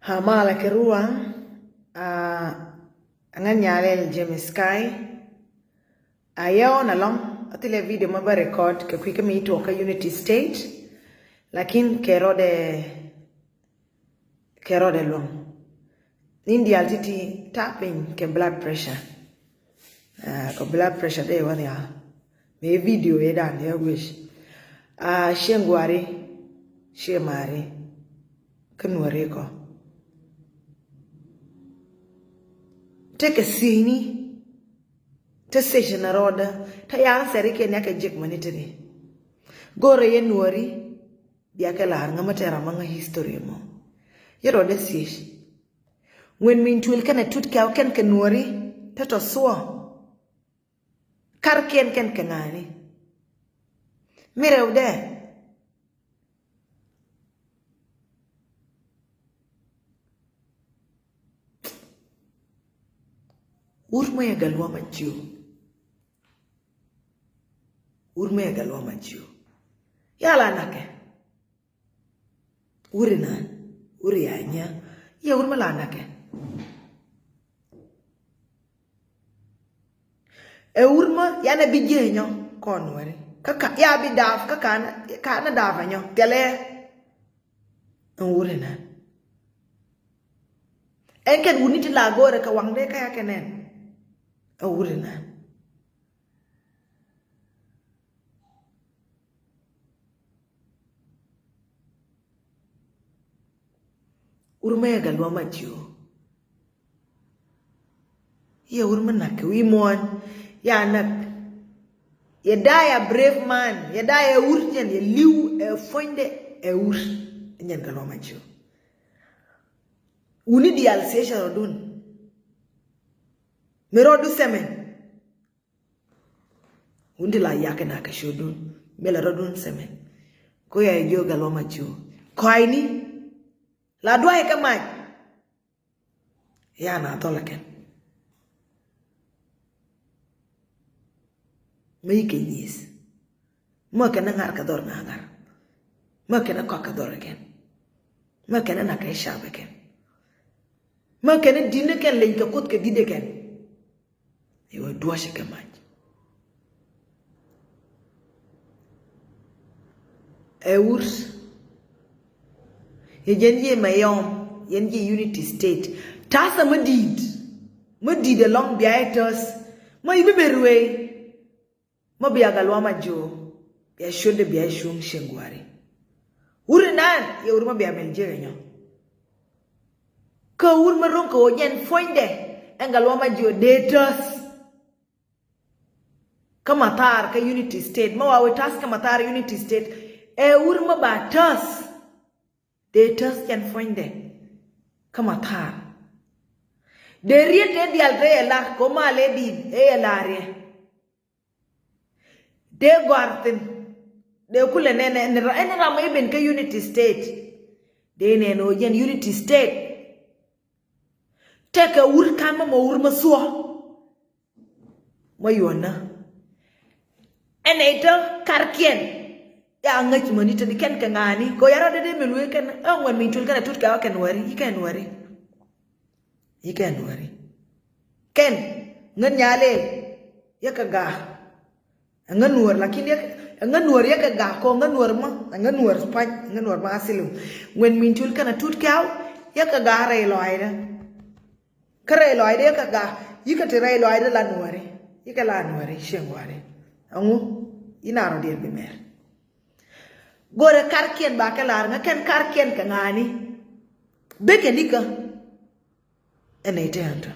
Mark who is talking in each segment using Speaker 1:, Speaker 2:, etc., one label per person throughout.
Speaker 1: Hamala kerua angan Nyalel Sky ayaw na lang atile video maba record ke kwika mi to ka Unity State lakin kerode long nindi altiti tapping ke blood pressure ko blood pressure de wani ya me video edan ya wish shengwari shemare kanware ko take a sini ta session roda ta ya sare ke ne ka jik manitini gore ye nuori biya ka la nga matera manga history mo yero de sish when min tul kana tut ka ken ke nuori ta to so kar ken kanani mirew de urma ya galwa manchiu yala nake urina urianya ya urma la nake e urma yana bijenyo konwari kaka ya bi daf kaka kana davanyo tele urina enken uniti la gore ka wangde kaya kenen urina urma ya galwa machiu ya urma nake wimon ya nak ya daya brave man ya daya urjen ya liu e fonde e ur nyen galwa machiu uni di alsesha rodun merodu semen undi la yake na ka shodun mela rodun semen ko ya yo galwa machiu ko aini la doa e kama ya na tolaken me ke nis mo kana ngar ka dor na ngar mo kana ko ka dor ken mo kana na ka shabe ken mo kana dinde ken len ka kot ke dide ken yo doa she kama e urs yenje mayom yenje Unity State tasa madid along biaitos mo ibeberwe mo biagalwa majo ya shode bia shung shengwari urinan ya urma bia meljerenyo ka urma ronko yen foinde engalwa majo detos kama tar ka Unity State mo wawe tas kama tar Unity State e urma batas detos yan foinde kama tar de riete di alre la koma le di e larie de gwartin de kule nene rama iben ka Unity State de ne no yen Unity State teka ur kama mo ur masuo mayona eneto karkien ya ngach monita di ken kangani ko yara de melwe ken ngwan mintul kana tut ka ken wari ken ngan Nyalel yakaga ngan Nuer lakini ngan Nuer yakaga ko ngan Nuer ma ngan Nuer span ngan Nuer ma asilu ngwen mintul kana tut ka yakaga re loida kare loida yakaga yikate re loida la Nuer yikala Nuer shengware angu inaro de bimer gore karkien ba kalar nga ken karkien ka ngani beke dika ene tento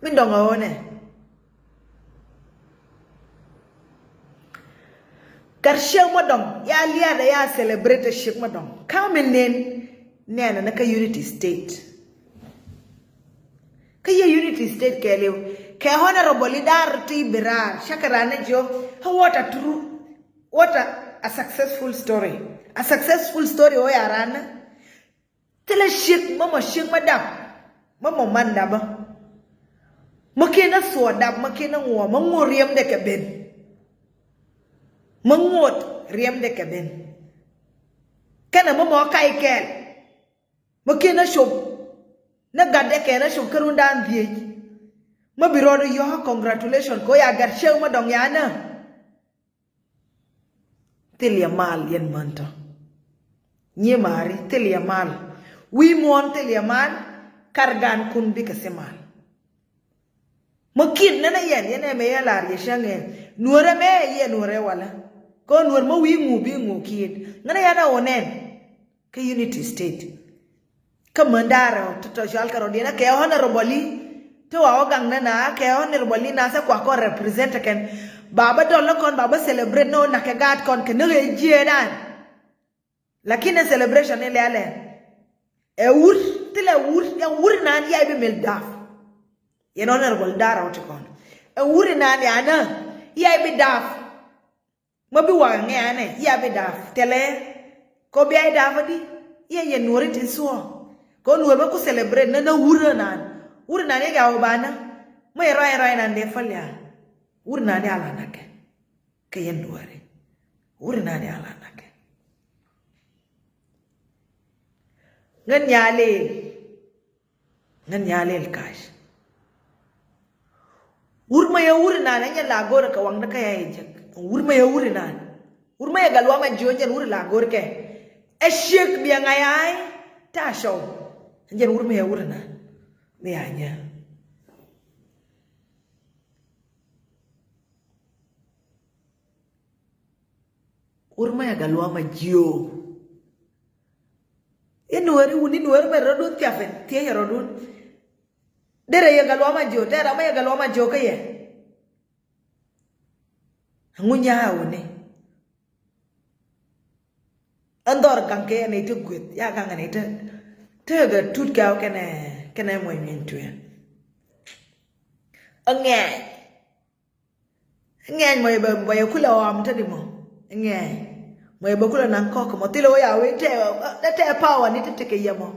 Speaker 1: mindonga one karshe modong ya liya da ya celebrate shik modong kamenen nena na ka Unity State ka Unity State kelew ke honorable leader ti birar shakarane jo what a successful story o yarana tele shik mama shik madam mama mandaba makena so dab makena ngwa mangoriem de ke ben mangot riem de ke ben kana mo kai kel mo kena shop na gadde kena shop karunda andie mo biro yo congratulations ko ya gar shew ma dong yana telia mal yen manta nye mari telia mal wi mon telia mal kargan kun bi kasemal mo kin na yen me yalar ye shange nuore me ye nuore wala ko nuor mo wi mu bi mu kid ngana yana onen ke unity state ka mandara to shal karodina ke honorable to wa ogang na ke honorable na sa kwa ko represent ken baba dollo kon baba celebrate no na ke gat kon ke no jedan lakini celebration ile ale e wur tile wur ya wur nan ya be mel daf ye honorable dara to kon e wur nan ya na ya be daf mo bi wa ngane ya be daf tele ko bi ay dafadi ye nori tin so ko nuor ba ku celebrate na wur nan ye ga obana mo ye rai nan de falya wur nan ya ala nake ke yen duare wur nan ya ala nake ngan nyalel kash wur ma ya wur nan ya la gor ka wang ka ya je wur ma ya wur nan wur ma ya galwa ma jonjen wur la gor ke e shek bi ngayai ta show njen wur ma ya wur nan me anya urma ya galwa ma jio nuer uni nuer me rodun tiafen tie ya rodun dere ya galwa ma jio dere ma ya galwa ma jio ka ye ngunya woni andor kanke ne te gut ya kanga ne te ga tut ka kene mo mintu ya ngeng mo ba kula wa mtadi mo ngeng mo kula nan ko mo tilo ya we te power ni te ke yamo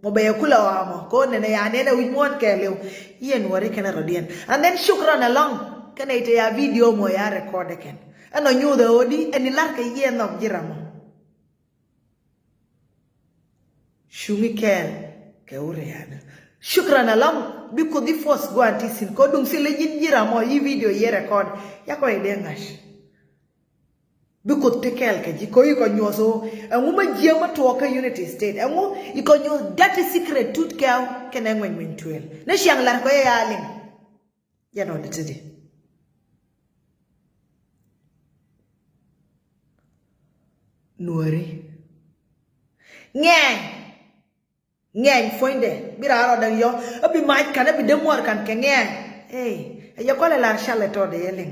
Speaker 1: mo ba kula wa mo ko ne ya ne wi mon ke lew yen wori kana rodien and then shukran along kana ite ya video mo ya record ken ano nyu de odi eni lar ke yen no jiramo shumi ken ke uriana shukran along biko di force go antisin ko dum sile jiramo yi video ye record ya ko ide ngash biko tekel ke ji ko iko nyoso nguma jiema to ka unity state ngu iko nyo that secret tut ka ken ngwen min twel ne shiang lar ko ya ling ya no litidi nuori ngeng foinde biraro dan yo abi maj kan abi demor kan ke ngeng ya ko le lar chale to de yeling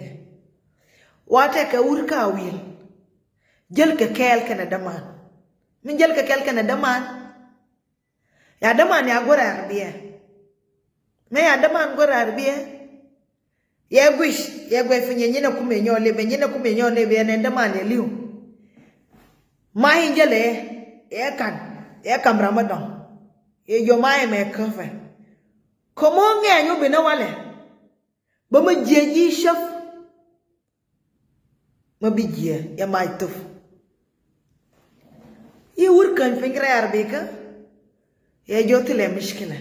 Speaker 1: wate ka urka wil jel ke kel kana daman min jel ke kel kana daman ya daman ya gora arbiya me ya daman gora arbiya ya gwish ya gwe finye nyina kumenyo le be nyina kumenyo le be ne daman ya liu mai jele e kan ramadan e yo mai me kafa komo nge anyo be na wale ba ma jeji chef ma bijie ya mai tuf yi wurkan fingre arbeka e jotile mishkila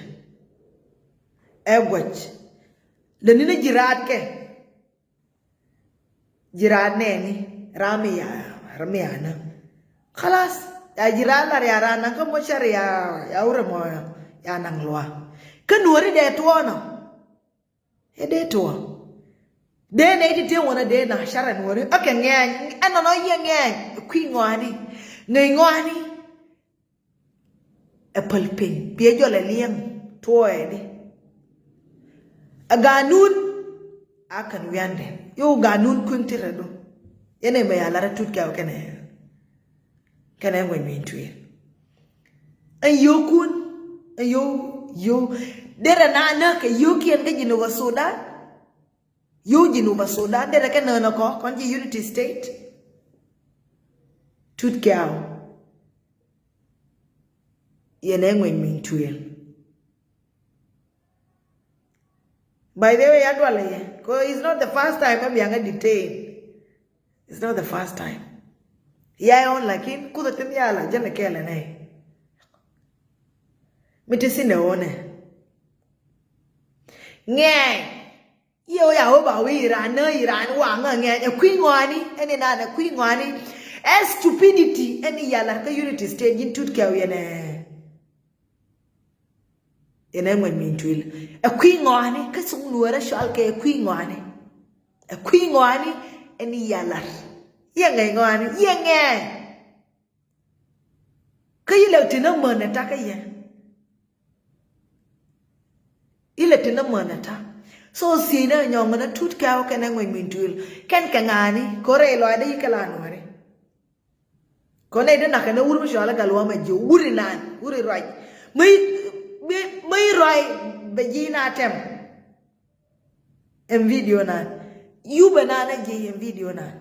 Speaker 1: e gwach le ni jirat ke jirat ne ni ramiana khalas ya jirala ya rana ka mo sharia ya ure mo ya nang lwa ka nuori de tuono e de tuo de ne ti wona de na shara nuori ake ngeng anono ye ngeng kwi ngwani e palpin bi jole liang tuo e di aganun akan wiande yo ganun kuntira do ene me ya lara tut ka kene ngwen min tuye ayokun yo dere na ke yokien ke Genova Sudan yo Genova Sudan dere ke na ko konji unity state tut gao yene ngwen min tuye by the way adwale ko it's not the first time I'm young detained. It's not the first time ya on lakin kuda tin yala jana kele ne mitisine one nghe yo ya ho ba wi Iran wa nge kwi ngwani ene na kwi ngwani stupidity ene yala ka unity stage in tut ka yene ene ngwe mintwil kwi ngwani ka sung nuara shal ke kwi ngwani ene yala yenge ngwani yenge ka yile tina mona ta ka ye ile tina mona ta so sina nyong na tut ka ka na ngwe mintwil ken ka ngani kore lo ade kala nuare kone de na ka na uru shala galwa ma jo uri nan uri right mai right bejina tem en video nan you banana je en video nan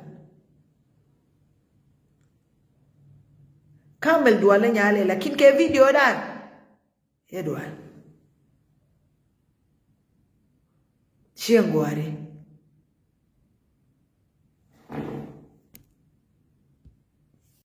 Speaker 1: kamel duala nyale lakin ke video dan ya dual Chiangwari